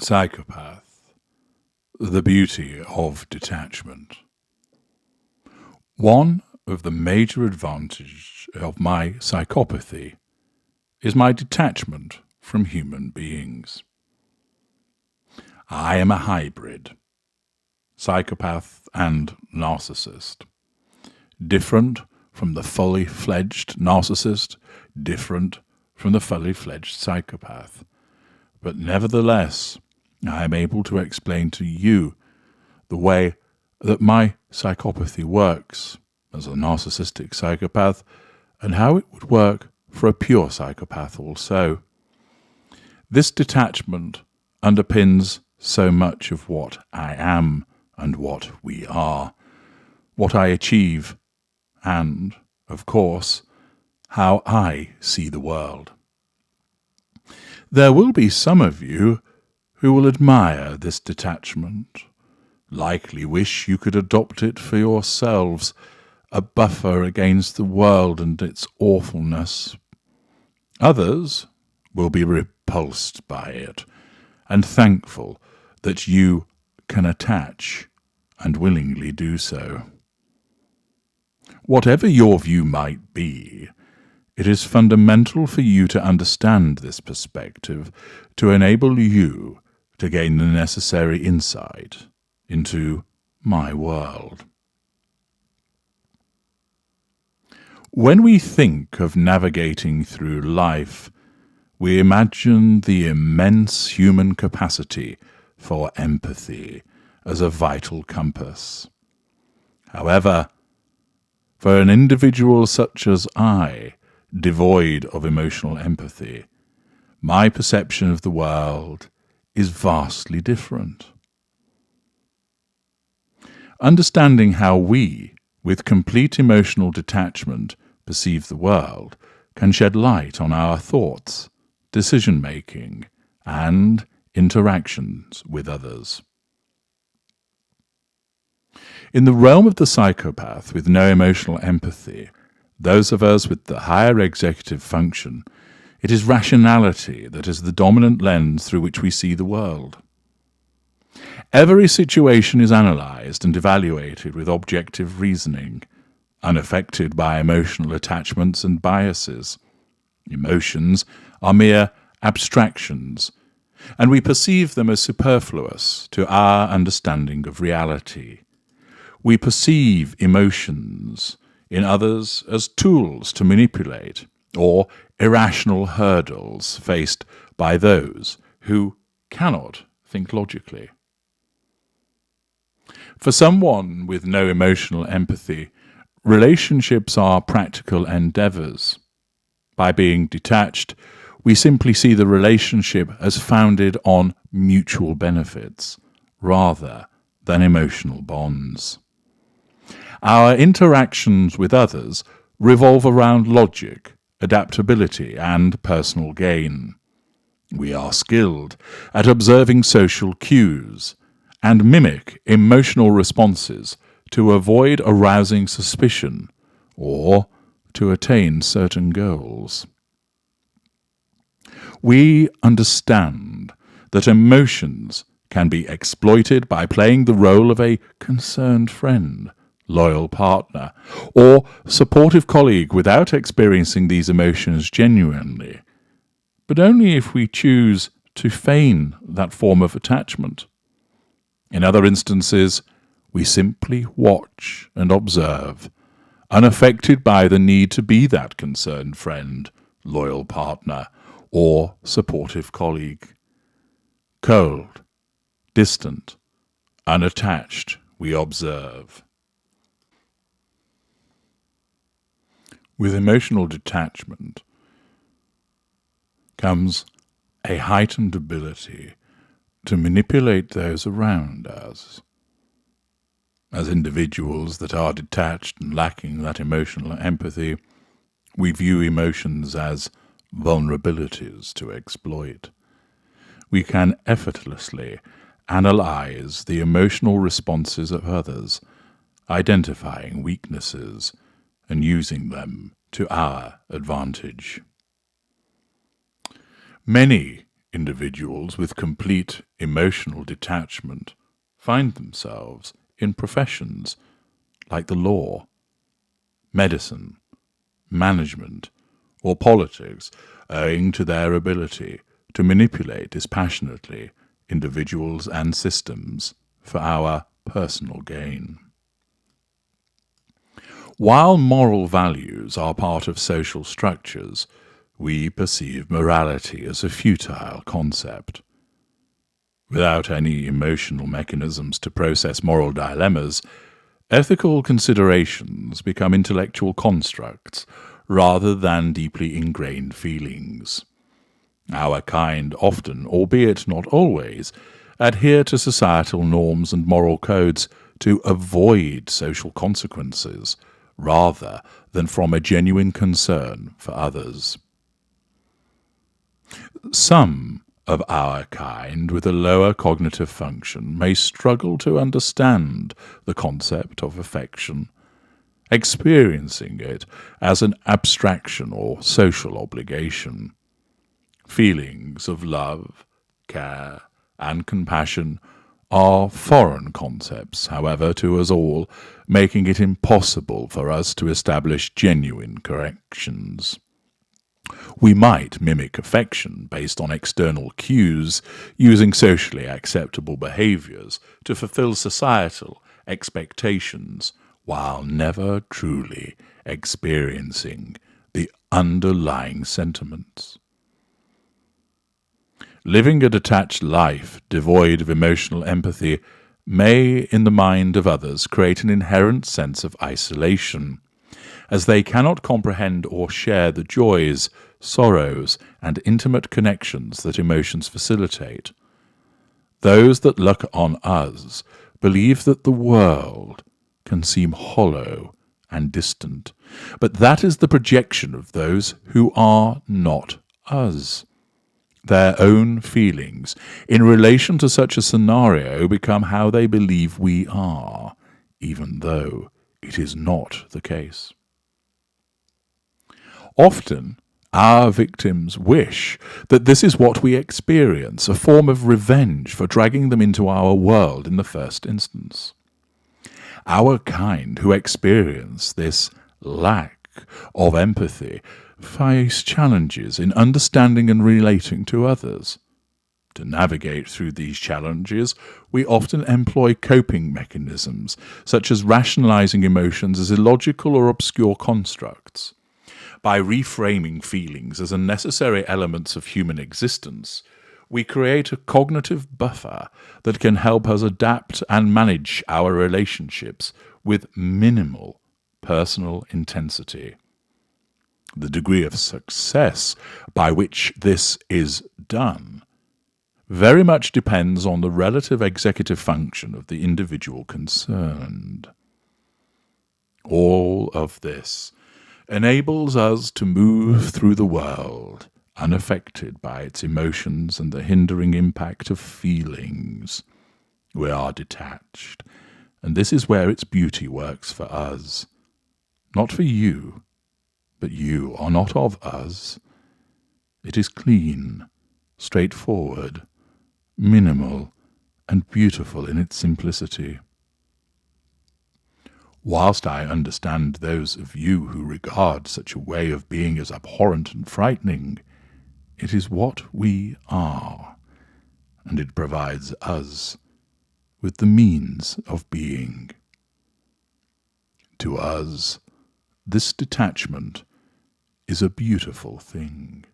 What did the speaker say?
Psychopath, the beauty of detachment. One of the major advantages of my psychopathy is my detachment from human beings. I am a hybrid, psychopath and narcissist, different from the fully fledged narcissist, different from the fully fledged psychopath. But nevertheless, I am able to explain to you the way that my psychopathy works as a narcissistic psychopath and how it would work for a pure psychopath also. This detachment underpins so much of what I am and what we are, what I achieve, and, of course, how I see the world. There will be some of you who will admire this detachment, likely wish you could adopt it for yourselves, a buffer against the world and its awfulness. Others will be repulsed by it and thankful that you can attach and willingly do so. Whatever your view might be, it is fundamental for you to understand this perspective to enable you to gain the necessary insight into my world. When we think of navigating through life, we imagine the immense human capacity for empathy as a vital compass. However, for an individual such as I, devoid of emotional empathy, my perception of the world is vastly different. Understanding how we, with complete emotional detachment, perceive the world can shed light on our thoughts, decision-making, and interactions with others. In the realm of the psychopath with no emotional empathy, those of us with the higher executive function, it is rationality that is the dominant lens through which we see the world. Every situation is analysed and evaluated with objective reasoning, unaffected by emotional attachments and biases. Emotions are mere abstractions, and we perceive them as superfluous to our understanding of reality. We perceive emotions in others as tools to manipulate, or irrational hurdles faced by those who cannot think logically. For someone with no emotional empathy, relationships are practical endeavours. By being detached, we simply see the relationship as founded on mutual benefits, rather than emotional bonds. Our interactions with others revolve around logic, adaptability, and personal gain. We are skilled at observing social cues and mimic emotional responses to avoid arousing suspicion or to attain certain goals. We understand that emotions can be exploited by playing the role of a concerned friend, loyal partner, or supportive colleague without experiencing these emotions genuinely, but only if we choose to feign that form of attachment. In other instances, we simply watch and observe, unaffected by the need to be that concerned friend, loyal partner, or supportive colleague. Cold, distant, unattached, we observe. With emotional detachment comes a heightened ability to manipulate those around us. As individuals that are detached and lacking that emotional empathy, we view emotions as vulnerabilities to exploit. We can effortlessly analyze the emotional responses of others, identifying weaknesses and using them to our advantage. Many individuals with complete emotional detachment find themselves in professions like the law, medicine, management, or politics, owing to their ability to manipulate dispassionately individuals and systems for our personal gain. While moral values are part of social structures, we perceive morality as a futile concept. Without any emotional mechanisms to process moral dilemmas, ethical considerations become intellectual constructs rather than deeply ingrained feelings. Our kind often, albeit not always, adhere to societal norms and moral codes to avoid social consequences rather than from a genuine concern for others. Some of our kind with a lower cognitive function may struggle to understand the concept of affection, experiencing it as an abstraction or social obligation. Feelings of love, care, and compassion are foreign concepts, however, to us all, making it impossible for us to establish genuine corrections. We might mimic affection based on external cues, using socially acceptable behaviors to fulfill societal expectations, while never truly experiencing the underlying sentiments. Living a detached life devoid of emotional empathy may, in the mind of others, create an inherent sense of isolation, as they cannot comprehend or share the joys, sorrows, and intimate connections that emotions facilitate. Those that look on us believe that the world can seem hollow and distant, but that is the projection of those who are not us. Their own feelings in relation to such a scenario become how they believe we are, even though it is not the case. Often, our victims wish that this is what we experience, a form of revenge for dragging them into our world in the first instance. Our kind who experience this lack of empathy face challenges in understanding and relating to others. To navigate through these challenges, we often employ coping mechanisms, such as rationalizing emotions as illogical or obscure constructs. By reframing feelings as necessary elements of human existence, we create a cognitive buffer that can help us adapt and manage our relationships with minimal personal intensity. The degree of success by which this is done very much depends on the relative executive function of the individual concerned. All of this enables us to move through the world unaffected by its emotions and the hindering impact of feelings. We are detached, and this is where its beauty works for us. Not for you, but you are not of us. It is clean, straightforward, minimal, and beautiful in its simplicity. Whilst I understand those of you who regard such a way of being as abhorrent and frightening, it is what we are, and it provides us with the means of being. To us, this detachment is a beautiful thing.